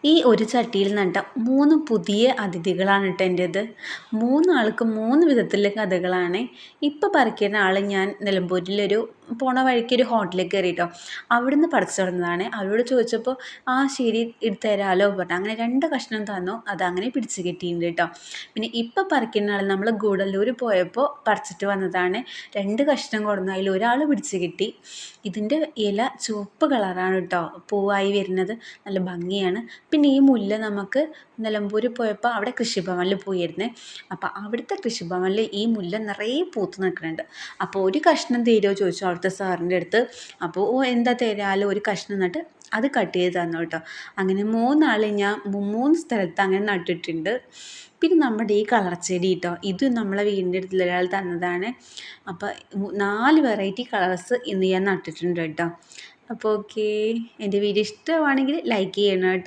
ഈ ഒരു ചട്ടിയിൽ നട്ട 3 പുതിയ അതിഥികളാണ് കേട്ടോ എൻ്റേത്. 3 ആൾക്കും 3 വിധത്തിലുള്ള കഥകളാണ്. ഇപ്പം പറിക്കുന്ന ആൾ ഞാൻ നിലമ്പൂരിലൊരു പോണ വഴിക്ക് ഒരു ഹോട്ടലിൽ കയറി കേട്ടോ. അവിടുന്ന് പറിച്ചു തുടങ്ങുന്നതാണ്. അവരോട് ചോദിച്ചപ്പോൾ ആ ശരി എടുത്ത് തരാമല്ലോ പറഞ്ഞു. അങ്ങനെ 2 കഷ്ണം തന്നു. അതങ്ങനെ പിടിച്ച് കിട്ടിയിട്ടുണ്ട് കേട്ടോ. പിന്നെ ഇപ്പം പറിക്കുന്ന ആൾ നമ്മൾ ഗൂഡല്ലൂർ പോയപ്പോൾ പറിച്ചിട്ട് വന്നതാണ്. 2 കഷ്ണം കൊടുന്നു. അതിൽ ഒരാൾ പിടിച്ച് കിട്ടി. ഇതിൻ്റെ ഇല ചുവപ്പ് കളറാണ് കേട്ടോ, പൂവായി വരുന്നത്. നല്ല ഭംഗിയാണ്. പിന്നെ ഈ മുല്ല നമുക്ക് നിലമ്പൂർ പോയപ്പോൾ അവിടെ കൃഷിഭവനിൽ പോയിരുന്നേ. അപ്പോൾ അവിടുത്തെ കൃഷിഭവനിൽ ഈ മുല്ല നിറയെ പൂത്ത് നിൽക്കുന്നുണ്ട്. അപ്പോൾ ഒരു കഷ്ണം തരുമോ ചോദിച്ചു അവിടുത്തെ സാറിൻ്റെ അടുത്ത്. അപ്പോൾ ഓ എന്താ തരാമല്ലോ, ഒരു കഷ്ണം നട്ട് അത് കട്ട് ചെയ്ത് തന്നു കേട്ടോ. അങ്ങനെ 3 ആൾ ഞാൻ 3 സ്ഥലത്ത് അങ്ങനെ നട്ടിട്ടുണ്ട്. പിന്നെ നമ്മുടെ ഈ കളർ ചെടി കേട്ടോ, ഇതും നമ്മളെ വീടിൻ്റെ അടുത്തുള്ള ഒരാൾ തന്നതാണ്. അപ്പോൾ 4 വെറൈറ്റി കളേഴ്സ് ഇന്ന് ഞാൻ നട്ടിട്ടുണ്ട് കേട്ടോ. അപ്പോൾ ഓക്കേ, എൻ്റെ വീഡിയോ ഇഷ്ടമാണെങ്കിൽ ലൈക്ക് ചെയ്യണം കേട്ടോ.